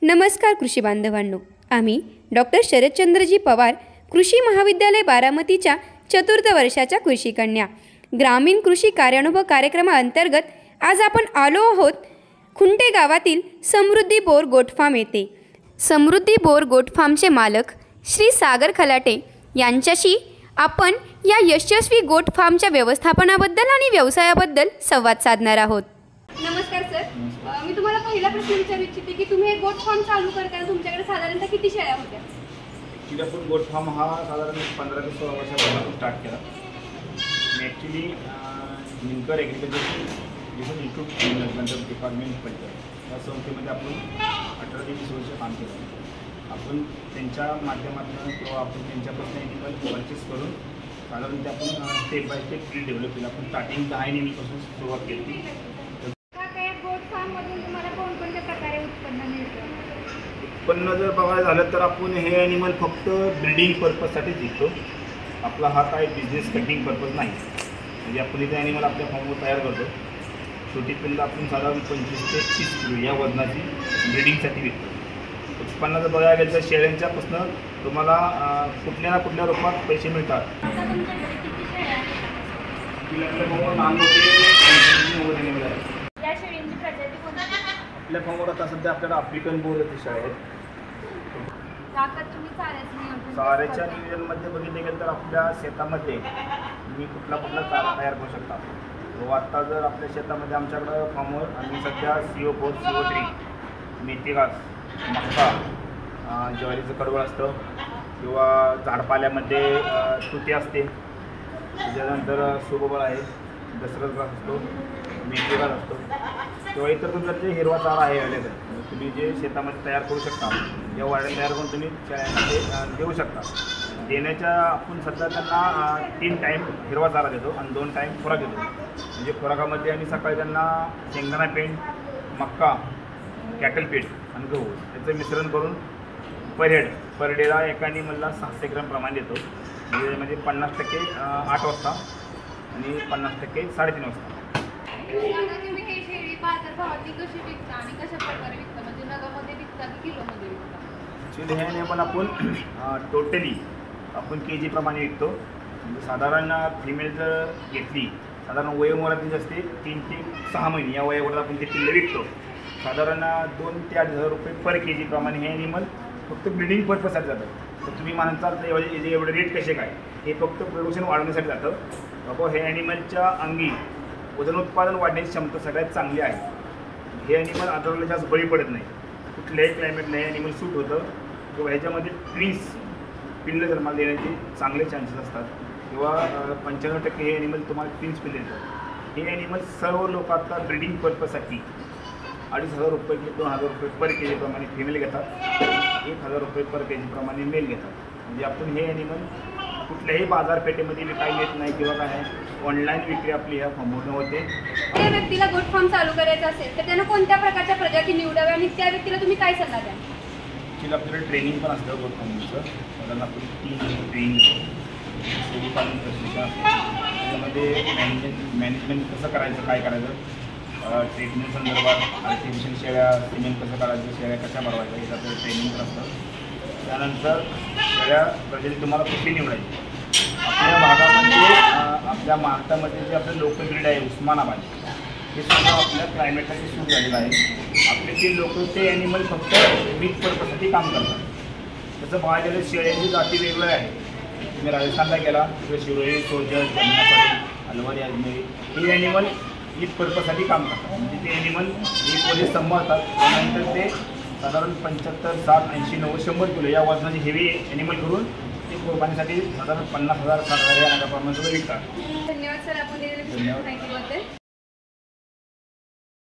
नमस्कार कृषी बांधवांनो, आम्ही डॉक्टर शरदचंद्रजी पवार कृषी महाविद्यालय बारामतीच्या चतुर्थ वर्षाच्या कृषी कन्या ग्रामीण कृषी कार्यानुभव कार्यक्रमाअंतर्गत आज आपण आलो आहोत खुंटे गावातील समृद्धी बोर गोट फार्म येथे। समृद्धी बोर गोट फार्मचे मालक श्री सागर खलाटे यांच्याशी आपण या यशस्वी गोट फार्मच्या व्यवस्थापनाबद्दल आणि व्यवसायाबद्दल संवाद साधणार आहोत। नमस्कार सर, मी तुम्हाला पहिला प्रश्न विचारू इच्छिते की तुम्ही एक गोट फार्म चालू करताना तुमच्याकडे साधारणतः किती शेळ्या होत्या? आपण गोट फार्म हा साधारण 15 ते 16 वर्षापासून स्टार्ट केला। मी actually Nimkar agriculture institute department पडतं या संस्थेमध्ये आपण 18 ते 20 वर्ष काम केलं। आपण त्यांच्या माध्यमातून किंवा आपण त्यांच्यापासून एनिमल परचेस करून साधारण ते आपण step by step field develop केलं। आपण स्टार्टिंग 10 एनिमलपासून सुरुवात केली। उत्पन्न जर बघायला झालं तर आपण हे ॲनिमल फक्त ब्रीडिंग पर्पजसाठीच विकतो। आपला हा काय बिझनेस कटिंग पर्पज नाही। म्हणजे आपण इथे ॲनिमल आपल्या फार्मवर तयार करतो। छोटी पिल्लं आपण साधारण 25 ते 30 किलो या वजनाची ब्रीडिंगसाठी विकतो। उत्पन्न जर बघायला गेलं तर शेळ्यांच्यापासून तुम्हाला कुठल्या ना कुठल्या रूपात पैसे मिळतात। आपल्या फार्मवर आता सध्या आपल्याला आफ्रिकन बोर शेळ्या आहेत। चाऱ्याच्या नियोजनमध्ये बघितले गेलं तर आपल्या शेतामध्ये तुम्ही कुठला चारा तयार करू शकता। तो आत्ता जर आपल्या शेतामध्ये आमच्याकडं फार्मवर आम्ही सध्या CO4, CO3, मेथी घास, मका, ज्वारीचं कडवळ असतं किंवा झाडपाल्यामध्ये तुती असते, त्याच्यानंतर सुबबळ आहे, दसरथ घास असतो, मेथी घास असतो किंवा इतर तुमचा जे हिरवा चारा आहे अवेलेबल तुम्ही जे शेतामध्ये तयार करू शकता या वाड्या तयार करून तुम्ही शेळ्यांमध्ये देऊ शकता। देण्याच्या आपण सध्या त्यांना 3 टाईम हिरवा चारा देतो आणि 2 टाईम खुराक देतो। म्हणजे खुराकामध्ये आम्ही सकाळी त्यांना शेंगदाणा पेंड, मक्का, कॅटल पीठ आणि गहू याचं मिश्रण करून पर डेला एका ॲनिमलला 600 ग्रॅम प्रमाणे देतो। म्हणजे 50% 8 वाजता आणि 50% 3:30 वाजता। ॲक्च्युली हे ॲनिमल आपण टोटली आपण KG प्रमाणे विकतो। म्हणजे साधारण फिमेल जर घेतली साधारण वयोमर्यादित असते 3 ते 6 महिने या वयावर आपण ते पिल्ले विकतो। साधारण 2 ते 8,000 रुपये पर KG प्रमाणे हे ॲनिमल फक्त ब्रीडिंग पर्पजसाठी जातं। तर तुम्ही म्हणाल तर एवढे रेट कसे काय, हे फक्त प्रोडक्शन वाढवण्यासाठी जातं। बाबा हे ॲनिमलच्या अंगी वजन उत्पादन वाढण्याची क्षमता सगळ्यात चांगली आहे। हे ॲनिमल आजूबाजूला जास्त बळी पडत नाही, कुठल्याही क्लायमेटला हे ॲनिमल सूट होतं किंवा ह्याच्यामध्ये ट्विन्स पिल्लं जन्माला देण्याचे चांगले चान्सेस असतात किंवा 95% हे ॲनिमल तुम्हाला ट्विन्स पिल्ले देतात। हे ॲनिमल सर्व लोक आता ब्रीडिंग पर्पजसाठी 2,500 रुपये ते 2,000 रुपये पर KG प्रमाणे फिमेल घेतात, 1,000 रुपये पर KG प्रमाणे मेल घेतात। म्हणजे आपण हे ॲनिमल कुठल्याही बाजारपेठेमध्ये विकायला येत नाही किंवा काय ऑनलाईन विक्री आपली ह्या फार्मवरून होते। त्या व्यक्तीला गोट फार्म चालू करायचा असेल तर त्यांना कोणत्या प्रकारच्या प्रजाती निवडाव्या आणि त्या व्यक्तीला तुम्ही काय सल्ला द्याल? ॲक्च्युली आपल्याकडे ट्रेनिंग पण असतं गोट फार्मिंगचं। कारण आपण 3 ट्रेनिंग शेळी पालन प्रशिक्षण असतं, त्याच्यामध्ये मॅनेजमेंट कसं करायचं, काय करायचं, ट्रीटमेंट संदर्भात आर्टिफिशियल शेळ्या सिमेंट कसं काढायचं, शेळ्या कशा बनवायच्या याचं आपल्याला ट्रेनिंग पण असतं। त्यानंतर शेळ्या प्रजाती तुम्हाला कुठली निवडायची। आपल्या भागामध्ये आपल्या महाराष्ट्रामध्ये जे आपलं लोकल ब्रीड आहे उस्मानाबाद, हे सुद्धा आपल्या क्लायमेटसाठी सूट झालेलं आहे। आपले ते लोक ते ॲनिमल फक्त मीट पर्पजसाठी काम करतात। तसं पाहायला गेलं शेळ्यांची जाती वेगवेगळ्या आहेत। तुम्ही राजस्थानला गेला किंवा शिरोही, सोजर, जमनापरी, अलवारी, अजमेरी हे ॲनिमल मीट पर्पजसाठी काम करतात। म्हणजे ते ॲनिमल एक मध्ये सांभाळतात, त्यानंतर ते साधारण 75, 60, 80, 90, 100 किलो या वजनाची हेवी ॲनिमल करून ते कुर्बानीसाठी साधारण 50,000, 60,000 या नगाप्रमाणे सुद्धा विकतात। धन्यवाद सर, आपण धन्यवाद।